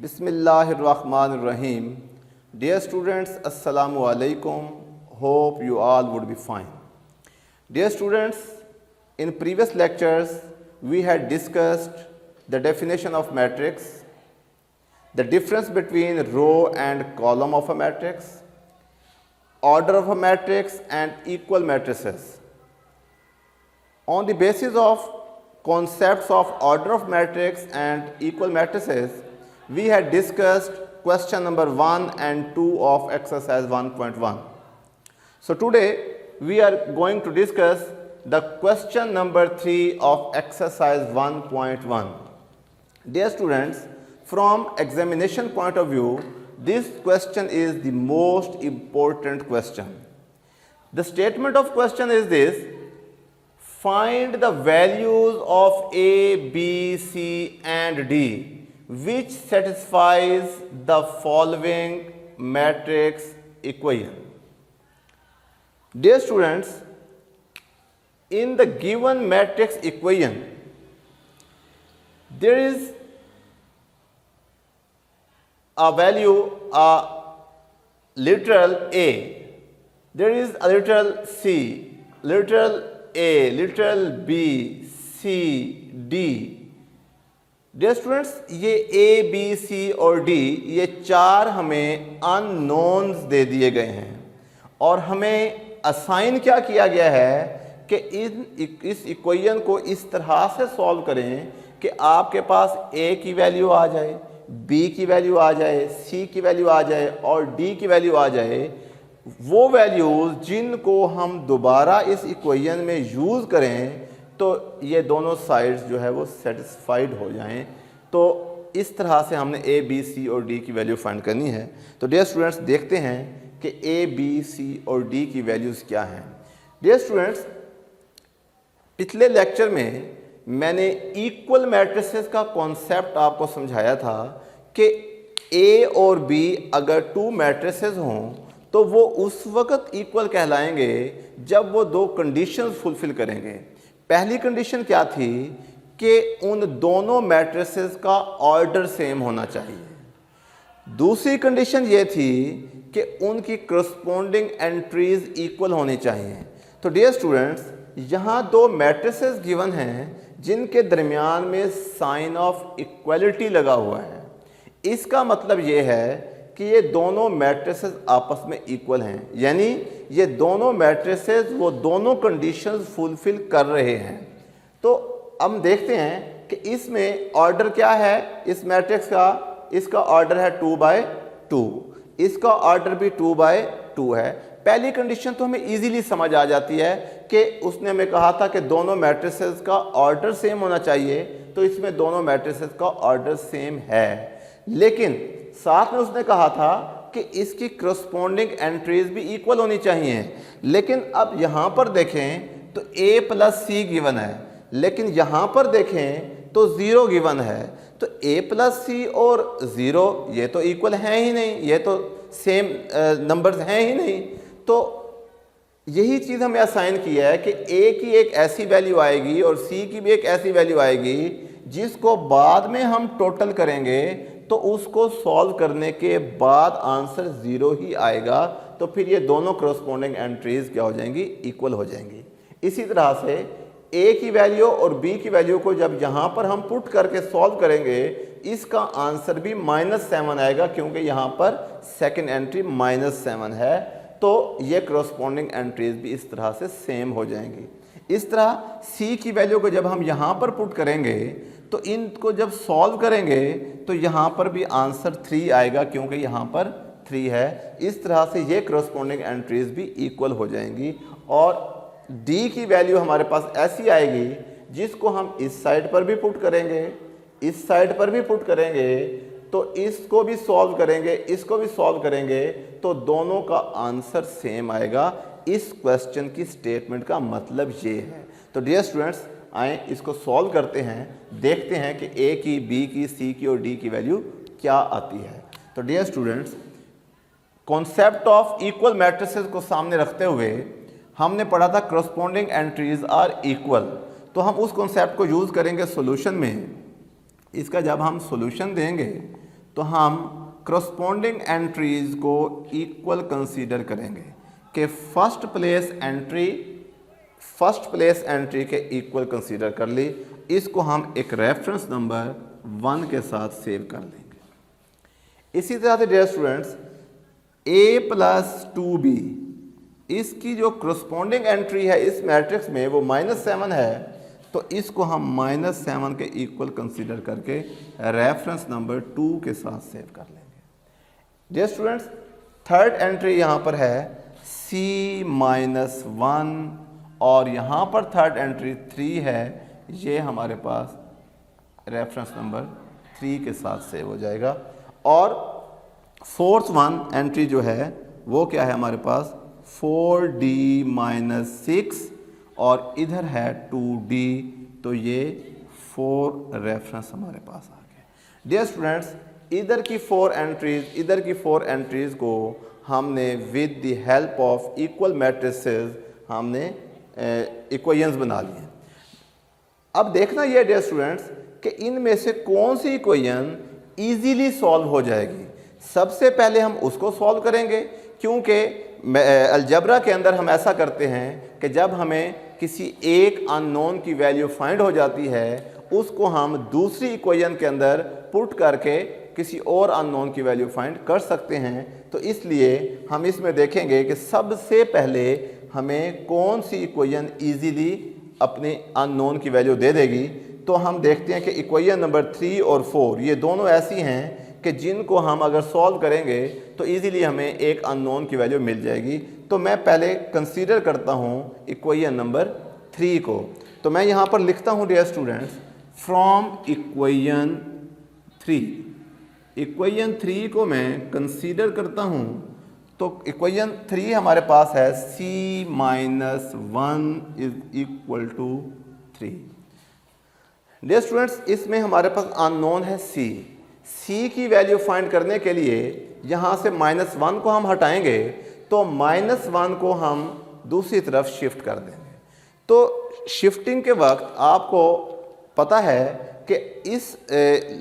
Bismillahirrahmanirrahim. Dear students, Assalamu alaikum. Hope you all would be fine. Dear students, in previous lectures we had discussed the definition of matrix, the difference between row and column of a matrix, order of a matrix and equal matrices. On the basis of concepts of order of matrix and equal matrices, we had discussed question number 1 and 2 of exercise 1.1. So today we are going to discuss the question number 3 of exercise 1.1. Dear students, from examination point of view, this question is the most important question. The statement of question is this: find the values of A, B, C and D which satisfies the following matrix equation. Dear students, in the given matrix equation, there is a value, a literal A, there is a literal C, literal A, literal B, C, D. Dear students, ये A, B, C और D ये चार हमें unknowns दे दिए गए हैं और हमें असाइन क्या किया गया है कि इस इक्वेशन को इस तरह से सॉल्व करें कि आपके पास A की वैल्यू आ जाए, B की वैल्यू आ जाए, C की वैल्यू आ जाए और D की वैल्यू आ जाए। वो वैल्यूज़ जिनको हम दोबारा इस इक्वेशन में यूज़ करें तो ये दोनों साइड्स जो है वो सेटिस्फाइड हो जाएं। तो इस तरह से हमने A, B, C और D की वैल्यू फाइंड करनी है। तो डियर स्टूडेंट्स, देखते हैं कि A, B, C और D की वैल्यूज़ क्या हैं। डियर स्टूडेंट्स, पिछले लेक्चर में मैंने इक्वल मैट्रिसेस का कॉन्सेप्ट आपको समझाया था कि A और B अगर टू मैट्रिसेस हों तो वो उस वक्त इक्वल कहलाएंगे जब वो दो कंडीशंस फुलफिल करेंगे। पहली कंडीशन क्या थी कि उन दोनों मैट्रिसेस का ऑर्डर सेम होना चाहिए। दूसरी कंडीशन ये थी कि उनकी करस्पॉन्डिंग एंट्रीज इक्वल होनी चाहिए। तो डियर स्टूडेंट्स, यहाँ दो मैट्रिसेस गिवन हैं जिनके दरमियान में साइन ऑफ इक्वलिटी लगा हुआ है। इसका मतलब ये है कि ये दोनों मैट्रिसेस आपस में इक्वल हैं, यानी ये दोनों मैट्रिसेस वो दोनों कंडीशंस फुलफिल कर रहे हैं। तो हम देखते हैं कि इसमें ऑर्डर क्या है इस मैट्रिक्स का। इसका ऑर्डर है 2/2, इसका ऑर्डर भी 2/2 है। पहली कंडीशन तो हमें इजीली समझ आ जाती है कि उसने हमें कहा था कि दोनों मैट्रिसेस का ऑर्डर सेम होना चाहिए, तो इसमें दोनों मैट्रिसेस का ऑर्डर सेम है। लेकिन साथ में उसने कहा था कि इसकी करस्पॉन्डिंग एंट्रीज भी इक्वल होनी चाहिए। लेकिन अब यहाँ पर देखें तो A + C गिवन है, लेकिन यहाँ पर देखें तो 0 गिवन है। तो A + C और 0 ये तो इक्वल हैं ही नहीं, ये तो सेम नंबर्स हैं ही नहीं। तो यही चीज़ हमें असाइन किया है कि A की एक ऐसी वैल्यू आएगी और C की भी एक ऐसी वैल्यू आएगी जिसको बाद में हम टोटल करेंगे तो उसको सॉल्व करने के बाद आंसर 0 ही आएगा। तो फिर ये दोनों करस्पॉन्डिंग एंट्रीज क्या हो जाएंगी, इक्वल हो जाएंगी। इसी तरह से A की वैल्यू और B की वैल्यू को जब यहाँ पर हम पुट करके सॉल्व करेंगे, इसका आंसर भी -7 आएगा, क्योंकि यहाँ पर सेकेंड एंट्री -7 है। तो ये करस्पॉन्डिंग एंट्रीज भी इस तरह से सेम हो जाएंगी। इस तरह C की वैल्यू को जब हम यहाँ पर पुट करेंगे तो इनको जब सॉल्व करेंगे तो यहाँ पर भी आंसर 3 आएगा, क्योंकि यहाँ पर 3 है। इस तरह से ये करस्पॉन्डिंग एंट्रीज भी इक्वल हो जाएंगी। और D की वैल्यू हमारे पास ऐसी आएगी जिसको हम इस साइड पर भी पुट करेंगे, इस साइड पर भी पुट करेंगे, तो इसको भी सॉल्व करेंगे, इसको भी सॉल्व करेंगे, तो दोनों का आंसर सेम आएगा। इस क्वेश्चन की स्टेटमेंट का मतलब ये है। तो डियर स्टूडेंट्स, आए इसको सॉल्व करते हैं, देखते हैं कि A की, B की, C की और D की वैल्यू क्या आती है। तो dear students, concept of equal matrices को सामने रखते हुए हमने पढ़ा था करस्पॉन्डिंग एंट्रीज आर इक्वल। तो हम उस कॉन्सेप्ट को यूज़ करेंगे सॉल्यूशन में। इसका जब हम सॉल्यूशन देंगे तो हम करस्पॉन्डिंग एंट्रीज को इक्वल कंसीडर करेंगे कि फर्स्ट प्लेस एंट्री के इक्वल कंसीडर कर ली। इसको हम एक रेफरेंस नंबर 1 के साथ सेव कर लेंगे। इसी तरह से डियर स्टूडेंट्स a + 2b इसकी जो करस्पॉन्डिंग एंट्री है इस मैट्रिक्स में वो -7 है, तो इसको हम -7 के इक्वल कंसीडर करके रेफरेंस नंबर 2 के साथ सेव कर लेंगे। डियर स्टूडेंट्स थर्ड एंट्री यहाँ पर है c-1 और यहाँ पर थर्ड एंट्री 3 है, ये हमारे पास रेफरेंस नंबर 3 के साथ सेव हो जाएगा। और फोर्थ वन एंट्री जो है वो क्या है हमारे पास 4d-6 और इधर है 2d, तो ये 4 रेफरेंस हमारे पास आ गए। डियर स्टूडेंट्स इधर की 4 एंट्रीज को हमने with the help of equal matrices हमने इक्वेशंस बना लिए। अब देखना ये डियर स्टूडेंट्स कि इनमें से कौन सी इक्वेशन इजीली सॉल्व हो जाएगी। सबसे पहले हम उसको सॉल्व करेंगे, क्योंकि अलजेब्रा के अंदर हम ऐसा करते हैं कि जब हमें किसी एक अननोन की वैल्यू फाइंड हो जाती है उसको हम दूसरी इक्वेशन के अंदर पुट करके किसी और अननोन की वैल्यू फाइंड कर सकते हैं। तो इसलिए हम इसमें देखेंगे कि सबसे पहले हमें कौन सी इक्वेशन इजीली अपने अननोन की वैल्यू दे देगी। तो हम देखते हैं कि इक्वेशन नंबर 3 और 4 ये दोनों ऐसी हैं कि जिनको हम अगर सॉल्व करेंगे तो इजीली हमें एक अननोन की वैल्यू मिल जाएगी। तो मैं पहले कंसीडर करता हूँ इक्वेशन नंबर 3 को। तो मैं यहाँ पर लिखता हूँ डियर स्टूडेंट्स फ्रॉम इक्वेशन 3 को मैं कंसीडर करता हूँ। तो इक्वेशन 3 हमारे पास है c-1 = 3। डियर स्टूडेंट्स इसमें हमारे पास अननोन है c की वैल्यू फाइंड करने के लिए यहाँ से -1 को हम हटाएंगे तो -1 को हम दूसरी तरफ शिफ्ट कर देंगे। तो शिफ्टिंग के वक्त आपको पता है कि इस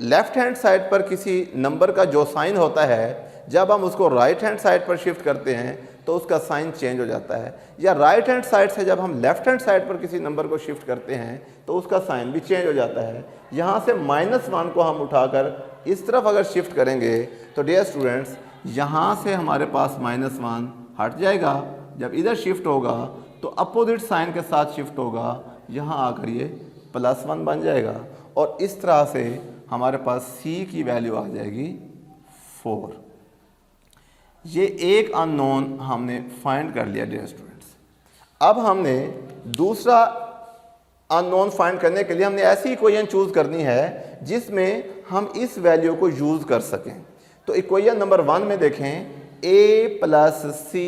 लेफ्ट हैंड साइड पर किसी नंबर का जो साइन होता है जब हम उसको राइट हैंड साइड पर शिफ्ट करते हैं तो उसका साइन चेंज हो जाता है, या राइट हैंड साइड से जब हम लेफ्ट हैंड साइड पर किसी नंबर को शिफ्ट करते हैं तो उसका साइन भी चेंज हो जाता है। यहाँ से -1 को हम उठाकर इस तरफ अगर शिफ्ट करेंगे तो डियर स्टूडेंट्स यहाँ से हमारे पास -1 हट जाएगा। जब इधर शिफ्ट होगा तो अपोजिट साइन के साथ शिफ्ट होगा, यहाँ आकर ये +1 बन जाएगा और इस तरह से हमारे पास c की वैल्यू आ जाएगी 4। ये एक अननोन हमने फाइंड कर लिया डियर स्टूडेंट्स। अब हमने दूसरा अननोन फाइंड करने के लिए हमने ऐसी इक्वेशन चूज करनी है जिसमें हम इस वैल्यू को यूज कर सकें। तो इक्वेशन नंबर 1 में देखें a + c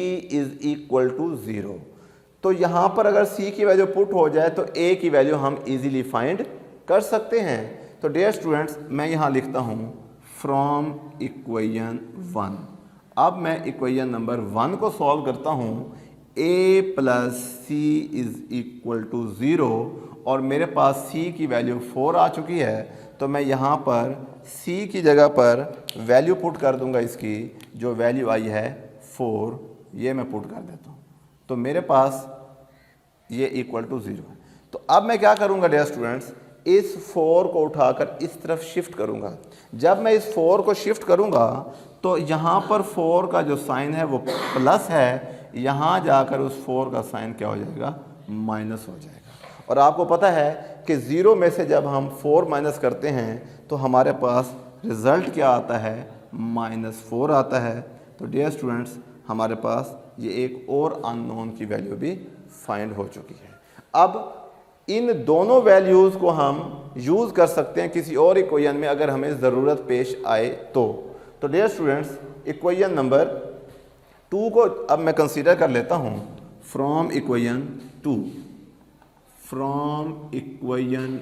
= 0। तो यहाँ पर अगर c की वैल्यू पुट हो जाए तो a की वैल्यू हम इजीली फाइंड कर सकते हैं। तो डियर स्टूडेंट्स मैं यहाँ लिखता हूँ फ्रॉम इक्वेशन 1। अब मैं इक्वेशन नंबर 1 को सॉल्व करता हूँ a + c = 0 और मेरे पास c की वैल्यू 4 आ चुकी है। तो मैं यहाँ पर c की जगह पर वैल्यू पुट कर दूंगा, इसकी जो वैल्यू आई है 4 ये मैं पुट कर देता हूँ। तो मेरे पास ये = 0 है। तो अब मैं क्या करूँगा डियर स्टूडेंट्स, इस 4 को उठाकर इस तरफ शिफ्ट करूँगा। जब मैं इस 4 को शिफ्ट करूँगा तो यहाँ पर 4 का जो साइन है वो प्लस है, यहाँ जाकर उस 4 का साइन क्या हो जाएगा, माइनस हो जाएगा। और आपको पता है कि 0 में से जब हम 4 माइनस करते हैं तो हमारे पास रिज़ल्ट क्या आता है, -4 आता है। तो डियर स्टूडेंट्स हमारे पास ये एक और अननोन की वैल्यू भी फाइंड हो चुकी है। अब इन दोनों वैल्यूज़ को हम यूज़ कर सकते हैं किसी और इक्वेशन में अगर हमें ज़रूरत पेश आए तो डियर स्टूडेंट्स इक्वेशन नंबर 2 को अब मैं कंसीडर कर लेता हूँ फ्रॉम इक्वेशन 2 फ्रॉम इक्वेशन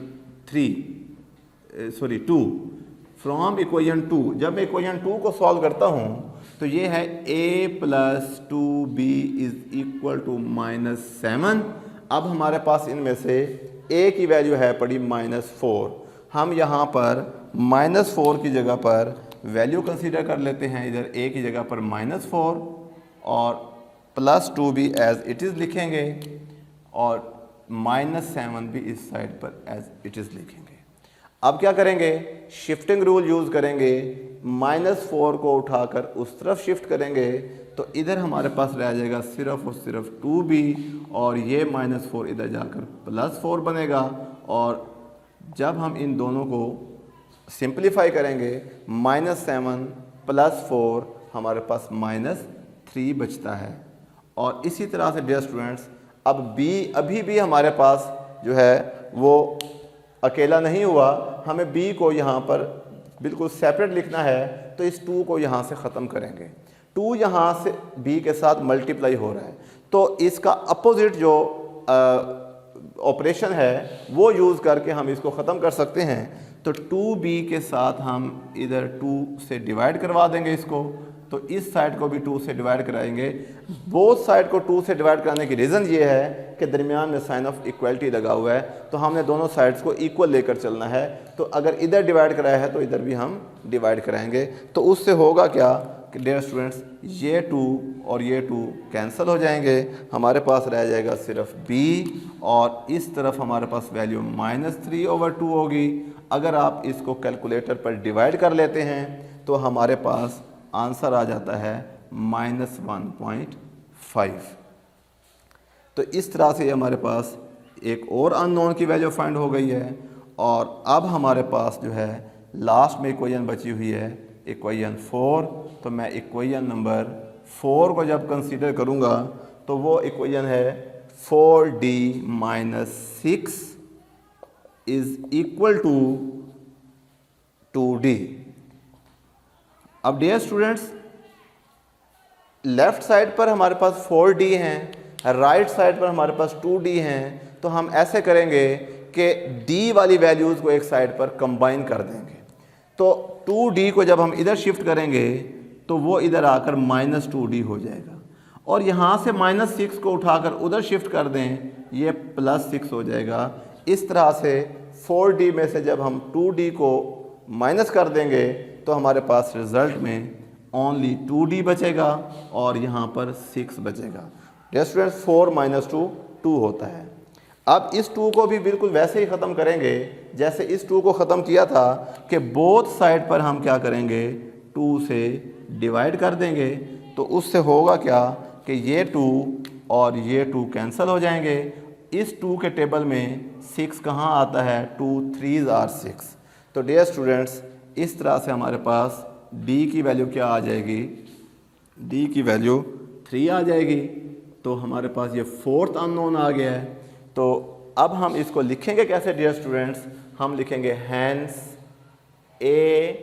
2। जब मैं इक्वेशन 2 को सॉल्व करता हूँ तो ये है a + 2b = -7। अब हमारे पास इनमें से a की वैल्यू है पड़ी -4। हम यहाँ पर -4 की जगह पर वैल्यू कंसीडर कर लेते हैं। इधर a की जगह पर -4 और +2 भी एज इट इज़ लिखेंगे और -7 भी इस साइड पर एज इट इज़ लिखेंगे। अब क्या करेंगे, शिफ्टिंग रूल यूज़ करेंगे, -4 को उठाकर उस तरफ शिफ्ट करेंगे तो इधर हमारे पास रह जाएगा सिर्फ और सिर्फ 2b और ये -4 इधर जाकर +4 बनेगा। और जब हम इन दोनों को सिंपलीफाई करेंगे -7 + 4 हमारे पास -3 बचता है। और इसी तरह से डियर स्टूडेंट्स अब b अभी भी हमारे पास जो है वो अकेला नहीं हुआ, हमें b को यहाँ पर बिल्कुल सेपरेट लिखना है तो इस 2 को यहाँ से ख़त्म करेंगे। 2 यहाँ से b के साथ मल्टीप्लाई हो रहा है तो इसका अपोजिट जो ऑपरेशन है वो यूज़ करके हम इसको ख़त्म कर सकते हैं। तो 2b के साथ हम इधर 2 से डिवाइड करवा देंगे इसको, तो इस साइड को भी 2 से डिवाइड कराएंगे। बोथ साइड को 2 से डिवाइड कराने की रीज़न ये है कि दरमियान में साइन ऑफ इक्वलिटी लगा हुआ है तो हमने दोनों साइड्स को इक्वल लेकर चलना है। तो अगर इधर डिवाइड कराया है तो इधर भी हम डिवाइड कराएंगे। तो उससे होगा क्या कि डियर स्टूडेंट्स ये 2 और ये 2 कैंसिल हो जाएंगे, हमारे पास रह जाएगा सिर्फ b और इस तरफ हमारे पास वैल्यू -3/2 होगी। अगर आप इसको कैलकुलेटर पर डिवाइड कर लेते हैं तो हमारे पास आंसर आ जाता है -1.5। तो इस तरह से हमारे पास एक और अननोन की वैल्यू फाइंड हो गई है। और अब हमारे पास जो है लास्ट में इक्वेशन बची हुई है इक्वेशन 4। तो मैं इक्वेशन नंबर 4 को जब कंसीडर करूँगा तो वो इक्वेशन है 4d - 6 = 2d। अब डियर स्टूडेंट्स लेफ़्ट साइड पर हमारे पास 4d हैं, राइट साइड पर हमारे पास 2d हैं। तो हम ऐसे करेंगे कि d वाली वैल्यूज़ को एक साइड पर कंबाइन कर देंगे। तो 2d को जब हम इधर शिफ्ट करेंगे तो वो इधर आकर -2d हो जाएगा और यहाँ से -6 को उठाकर उधर शिफ्ट कर दें ये +6 हो जाएगा। इस तरह से 4d में से जब हम 2d को माइनस कर देंगे तो हमारे पास रिज़ल्ट में ओनली 2d बचेगा और यहाँ पर 6 बचेगा। डियर स्टूडेंट्स 4 - 2 2 होता है। अब इस 2 को भी बिल्कुल वैसे ही ख़त्म करेंगे जैसे इस 2 को ख़त्म किया था कि बोथ साइड पर हम क्या करेंगे 2 से डिवाइड कर देंगे। तो उससे होगा क्या कि ये 2 और ये 2 कैंसिल हो जाएंगे। इस 2 के टेबल में 6 कहाँ आता है, 2 3s are 6। तो डियर स्टूडेंट्स इस तरह से हमारे पास d की वैल्यू क्या आ जाएगी, d की वैल्यू 3 आ जाएगी। तो हमारे पास ये 4th अननोन आ गया है। तो अब हम इसको लिखेंगे कैसे डियर स्टूडेंट्स, हम लिखेंगे हैंस a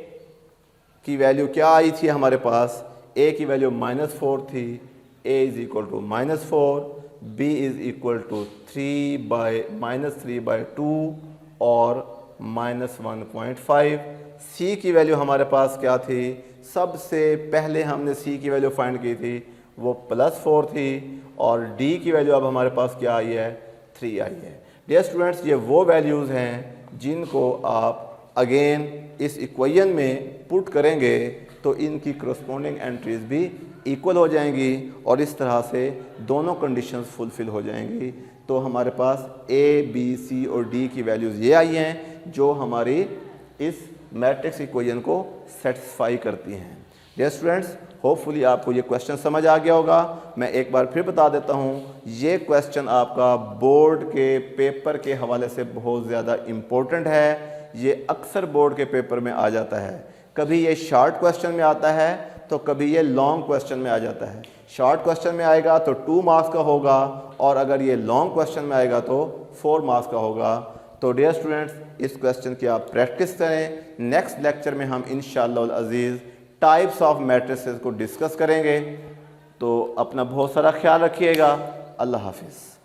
की वैल्यू क्या आई थी हमारे पास, a की वैल्यू -4 थी, a = -4, b = 3/-3/2 और -1.5। c की वैल्यू हमारे पास क्या थी, सबसे पहले हमने c की वैल्यू फाइंड की थी वो +4 थी और d की वैल्यू अब हमारे पास क्या आई है, 3 आई है। डियर स्टूडेंट्स ये वो वैल्यूज़ हैं जिनको आप अगेन इस इक्वेशन में पुट करेंगे तो इनकी करस्पॉन्डिंग एंट्रीज भी इक्वल हो जाएंगी और इस तरह से दोनों कंडीशंस फुलफ़िल हो जाएंगी। तो हमारे पास a, b, c और d की वैल्यूज़ ये आई हैं जो हमारी इस मैट्रिक्स इक्वेशन को सेटिस्फाई करती हैं। डियर स्टूडेंट्स होपफुली आपको ये क्वेश्चन समझ आ गया होगा। मैं एक बार फिर बता देता हूँ, ये क्वेश्चन आपका बोर्ड के पेपर के हवाले से बहुत ज़्यादा इम्पोर्टेंट है। ये अक्सर बोर्ड के पेपर में आ जाता है, कभी ये शॉर्ट क्वेश्चन में आता है तो कभी ये लॉन्ग क्वेश्चन में आ जाता है। शॉर्ट क्वेश्चन में आएगा तो 2 मार्क्स का होगा और अगर ये लॉन्ग क्वेश्चन में आएगा तो 4 मार्क्स का होगा। तो डियर स्टूडेंट्स इस क्वेश्चन की आप प्रैक्टिस करें। नेक्स्ट लेक्चर में हम इंशाअल्लाह अज़ीज़ टाइप्स ऑफ मैट्रिसेस को डिस्कस करेंगे। तो अपना बहुत सारा ख्याल रखिएगा। अल्लाह हाफिज़।